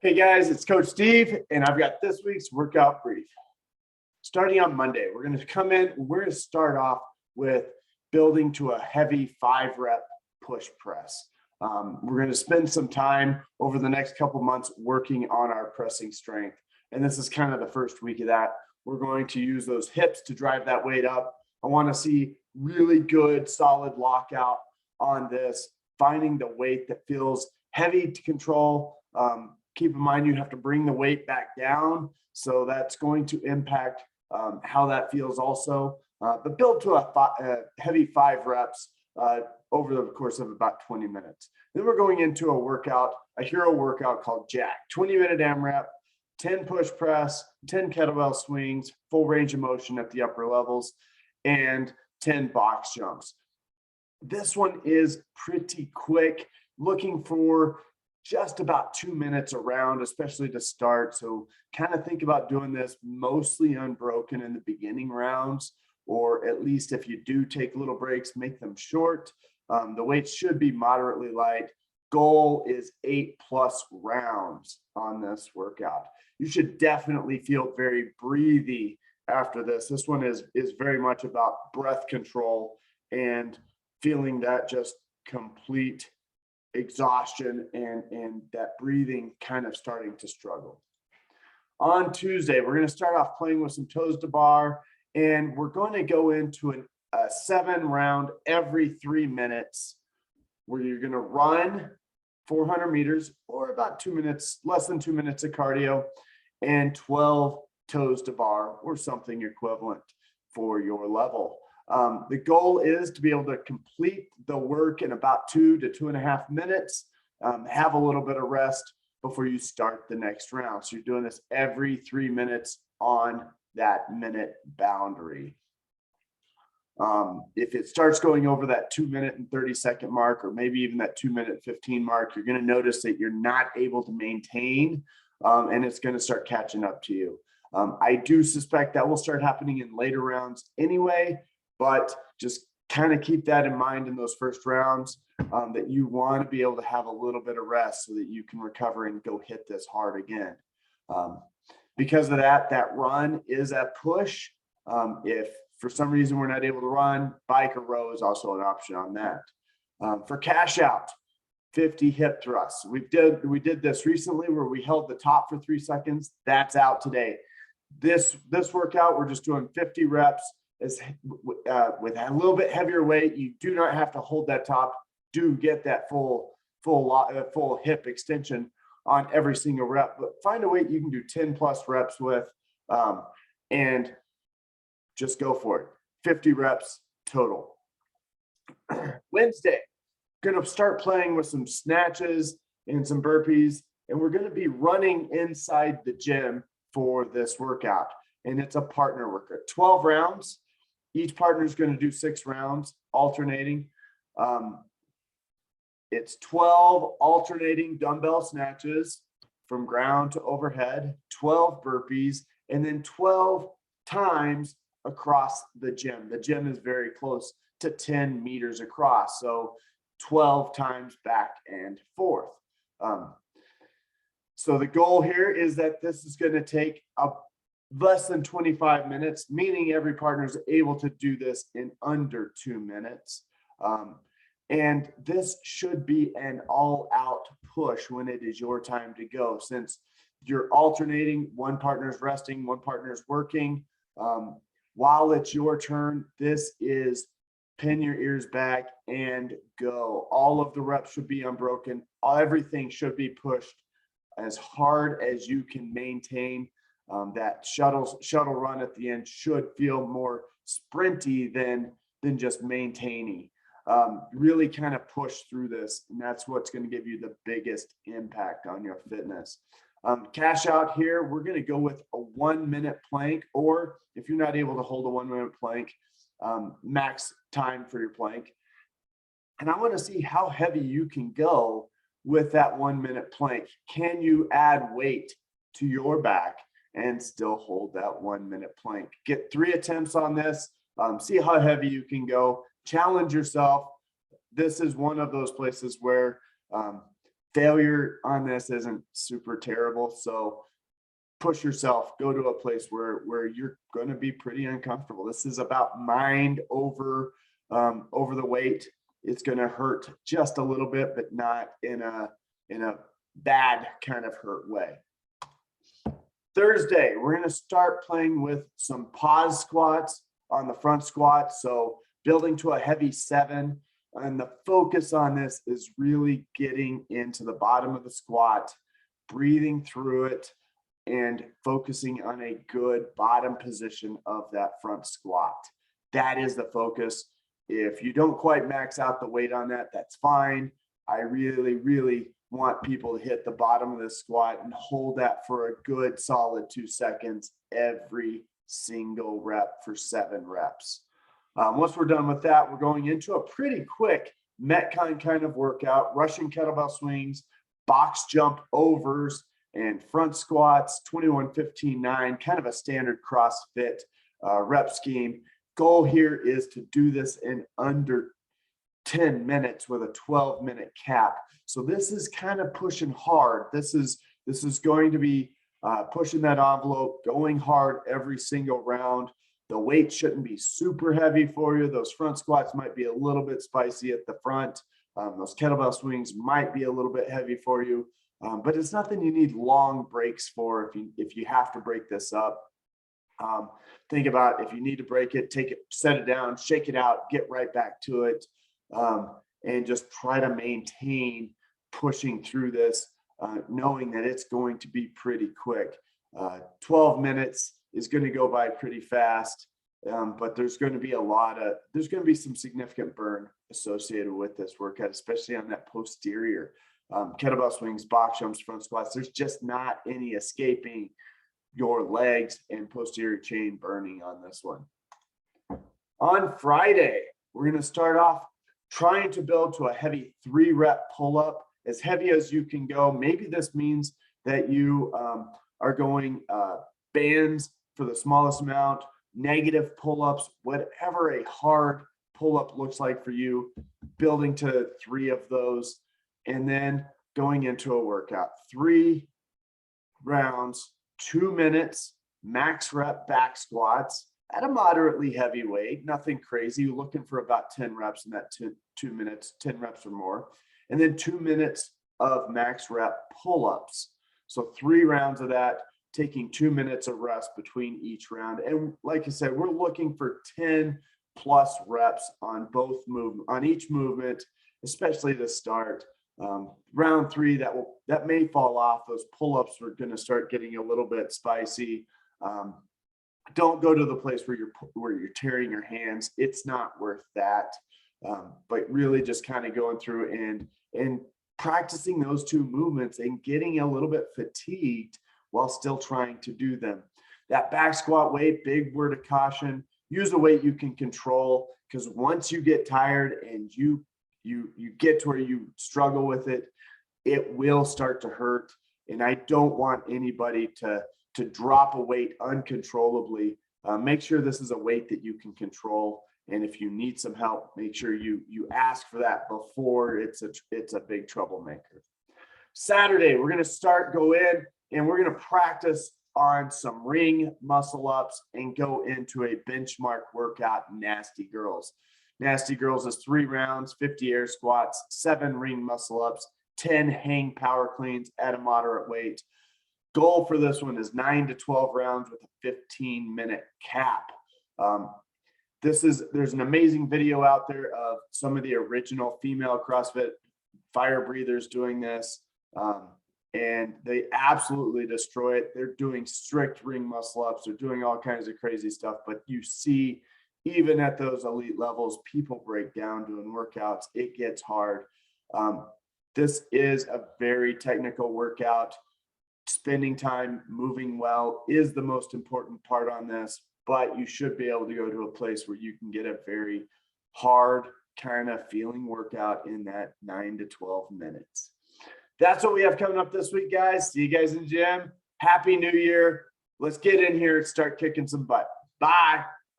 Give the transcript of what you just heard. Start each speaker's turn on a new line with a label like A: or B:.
A: Hey guys, it's Coach Steve, and I've got this week's workout brief. Starting on Monday, we're going to start off with building to a heavy 5-rep push press. We're going to spend some time over the next couple months working on our pressing strength. And this is kind of the first week of that. We're going to use those hips to drive that weight up. I want to see really good, solid lockout on this, finding the weight that feels heavy to control. Keep in mind, you have to bring the weight back down. So that's going to impact how that feels also. But build to a heavy 5 reps over the course of about 20 minutes. Then we're going into a hero workout called Jack. 20-minute AMRAP, 10 push press, 10 kettlebell swings, full range of motion at the upper levels, and 10 box jumps. This one is pretty quick, looking for just about 2 minutes around, especially to start. So kind of think about doing this mostly unbroken in the beginning rounds, or at least if you do take little breaks, make them short. The weights should be moderately light. Goal is 8+ rounds on this workout. You should definitely feel very breathy after this. This one is very much about breath control and feeling that just complete exhaustion and that breathing kind of starting to struggle. On Tuesday, we're going to start off playing with some toes to bar, and we're going to go into a 7-round every 3 minutes where you're going to run 400 meters or about 2 minutes, less than 2 minutes of cardio, and 12 toes to bar or something equivalent for your level. The goal is to be able to complete the work in about 2 to 2.5 minutes, have a little bit of rest before you start the next round. So you're doing this every 3 minutes on that minute boundary. If it starts going over that 2-minute and 30-second mark, or maybe even that 2-minute 15 mark, you're going to notice that you're not able to maintain, and it's going to start catching up to you. I do suspect that will start happening in later rounds anyway, but just kind of keep that in mind in those first rounds, that you want to be able to have a little bit of rest so that you can recover and go hit this hard again. Because of that run is a push. If for some reason we're not able to run, bike or row is also an option on that. For cash out, 50 hip thrusts. We did this recently where we held the top for 3 seconds. That's out today. This workout, we're just doing 50 reps. With a little bit heavier weight. You do not have to hold that top. Do get that full hip extension on every single rep, but find a weight you can do 10+ reps with, and just go for it. 50 reps total. Wednesday, going to start playing with some snatches and some burpees, and we're going to be running inside the gym for this workout, and it's a partner workout. 12 rounds. Each partner is going to do 6 rounds, alternating. It's 12 alternating dumbbell snatches from ground to overhead, 12 burpees, and then 12 times across the gym. The gym is very close to 10 meters across, so 12 times back and forth. So the goal here is that this is going to take less than 25 minutes, meaning every partner is able to do this in under 2 minutes. And this should be an all-out push when it is your time to go, since you're alternating, one partner's resting, one partner's working. While it's your turn, this is pin your ears back and go. All of the reps should be unbroken. Everything should be pushed as hard as you can maintain. That shuttle run at the end should feel more sprinty than just maintaining. Really kind of push through this, and that's what's going to give you the biggest impact on your fitness. Cash out here, we're going to go with a 1-minute plank, or if you're not able to hold a 1-minute plank, max time for your plank. And I want to see how heavy you can go with that 1-minute plank. Can you add weight to your back and still hold that 1-minute plank? Get 3 attempts on this. See how heavy you can go. Challenge yourself. This is one of those places where failure on this isn't super terrible. So push yourself, go to a place where you're going to be pretty uncomfortable. This is about mind over the weight. It's going to hurt just a little bit, but not in a bad kind of hurt way. Thursday, we're going to start playing with some pause squats on the front squat. So building to a heavy 7. And the focus on this is really getting into the bottom of the squat, breathing through it, and focusing on a good bottom position of that front squat. That is the focus. If you don't quite max out the weight on that, that's fine. I really, really want people to hit the bottom of the squat and hold that for a good solid 2 seconds every single rep for 7 reps. Once we're done with that, we're going into a pretty quick Metcon kind of workout, Russian kettlebell swings, box jump overs, and front squats, 21, 15, 9, kind of a standard CrossFit rep scheme. Goal here is to do this in under 10 minutes with a 12-minute cap. So this is kind of pushing hard. This is going to be pushing that envelope, going hard every single round. The weight shouldn't be super heavy for you. Those front squats might be a little bit spicy at the front. Those kettlebell swings might be a little bit heavy for you, but it's nothing you need long breaks for if you have to break this up. Think about if you need to break it, take it, set it down, shake it out, get right back to it, and just try to maintain pushing through this, knowing that it's going to be pretty quick. 12 minutes is going to go by pretty fast, but there's going to be some significant burn associated with this workout, especially on that posterior kettlebell swings, box jumps, front squats. There's just not any escaping your legs and posterior chain burning on this one. On Friday, we're going to start off trying to build to a heavy 3-rep pull-up, as heavy as you can go. Maybe this means that you are going bands for the smallest amount, negative pull-ups, whatever a hard pull-up looks like for you, building to 3 of those, and then going into a workout. 3 rounds, 2 minutes, max rep back squats at a moderately heavy weight, nothing crazy. You're looking for about 10 reps in that 2 minutes, 10 reps or more. And then 2 minutes of max rep pull-ups. So 3 rounds of that, taking 2 minutes of rest between each round. And like I said, we're looking for 10 plus reps on each movement, especially to start. Round 3, that may fall off. Those pull-ups are going to start getting a little bit spicy. Don't go to the place where you're tearing your hands. It's not worth that. But really just kind of going through and practicing those 2 movements and getting a little bit fatigued while still trying to do them. That back squat weight, big word of caution, use a weight you can control, because once you get tired and you get to where you struggle with it, it will start to hurt. And I don't want anybody to drop a weight uncontrollably. Make sure this is a weight that you can control. And if you need some help, make sure you ask for that before it's a big troublemaker. Saturday, we're going to go in and we're going to practice on some ring muscle ups and go into a benchmark workout, Nasty Girls. Nasty Girls is 3 rounds, 50 air squats, 7 ring muscle ups, 10 hang power cleans at a moderate weight. Goal for this one is 9 to 12 rounds with a 15-minute cap. There's an amazing video out there of some of the original female CrossFit fire breathers doing this, and they absolutely destroy it. They're doing strict ring muscle ups. They're doing all kinds of crazy stuff, but you see, even at those elite levels, people break down doing workouts. It gets hard. This is a very technical workout. Spending time moving well is the most important part on this, but you should be able to go to a place where you can get a very hard kind of feeling workout in that 9 to 12 minutes. That's what we have coming up this week, guys. See you guys in the gym. Happy New Year. Let's get in here and start kicking some butt. Bye.